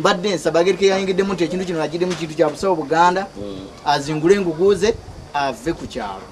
mbadde Sabagerike yayingiddemu nti ekintu kino nagiddemu kintu kya busawo Buganda azingule enguguze ave ku kyalo.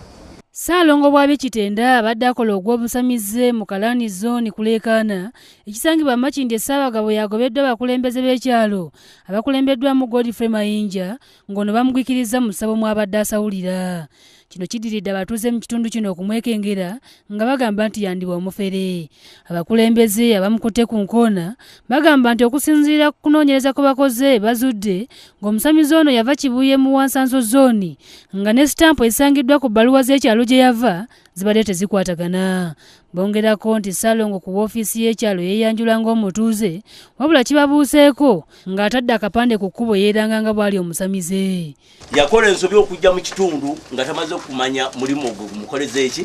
Ssaalongo bw'ab'e Kitenda abadde akola ogw'obusamize mu Kalani Zone kuleekaana ekisangibwa Makindye Ssaabagabo yagobeddwa abakulembeze b'ekyalo abakulembeddwamu Godfrey Mayinja ng'ono bamugwikiriza mu ssabo mw'abadde asawulira. Kino kidiridde abatuuze mu kitundu kino okumwekengera nga bagamba nti yandiba omufere. Abakulembeze abamukutte ku nkoona bagamba nti okusinziira ku kunoonyereza kwe bakoze bazudde ng'omusamize ono yava Kibuye mu Wansanso Zone nga ne sitampu esangiddwa ku bbaluwa z'ekyalo gye yava zibadde tezikwatagana. Bongerako nti Ssaalongo ku woofiisi y'ekyalo yeeyanjula ng'omutuuze wabula kibabuuseeko ng'atadde akapande ku kkubo yeeranga nga bw'ali omusamize. Yakola ensobi okujja mu kitundu nga tamaze okumanya mulimu ogwo gumukoleze eki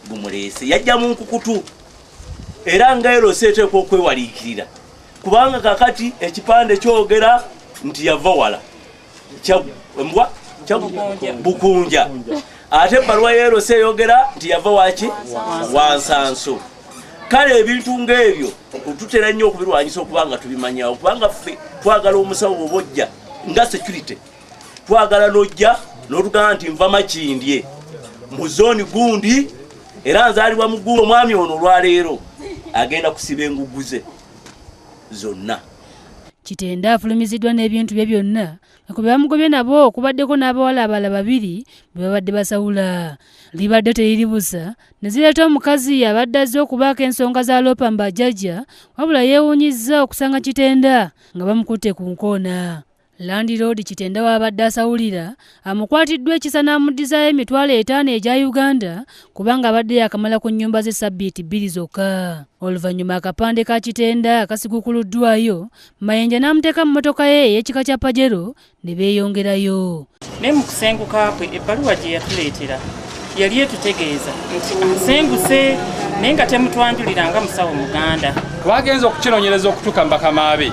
gumuleese. Yajja mu nkukutu era nga erose eteekwa okwewaliikirira kubanga kakati ekipande kyogera nti yava wala Bukunja ate ebbaluwa y'erose eyogera nti yava waki Wansanso. Kale ebintu ng'ebyo tutera nnyo okubirwanyisa okubanga tubimanyawo kubanga ffe twagala omusawo obojja nga security twagala n'ojja n'otugamba nti nva Makindye mu zooni gundi era nzaalibwa mu gundi. Omwami ono olwaleero agenda kusiba enguguze zonna. Kitenda afulumiziddwa n'ebintu bye byonna nga ku bamugobye nabo okubaddeko n'abawala abalala babiri bwe babadde basawula. Libadde teriri busa ne zireeta omukazi abadde azze okubaako ensonga za Lopa Mbajjajja wabula yeewuunyizza okusanga Kitenda nga bamukutte ku nkoona. Landiroodi Kitenda w'abadde asawulira amukwatiddwa ekisa n'amuddizaayo emitwalo 5 egya Uganda kubanga abadde yakamala ku nnyumba ze ssabbiiti 2 zokka. Oluvannyuma akapande ka Kitenda akasigukuluddwayo Mayinja n'amuteeka mu mmotoka ye ey'ekika kya Pajero ne beeyongerayo. Ne mu kusenguka kwe ebbaluwa gye yatuleetera yali etutegeeza nti asenguse naye nga temutwanjulira nga musawo Muganda. Twagenza okukinoonyereza okutuuka mu bakama be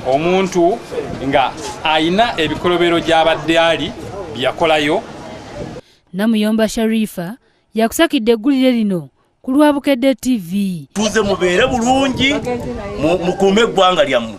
omuntu nga ayina ebikolobero gy'abadde ali byakolayo. Namuyomba Sharifa yakusakidde eggulire lino ku Lwabukedde TV. Tuze mubeere bulungi mukuume eggwanga lyammwe.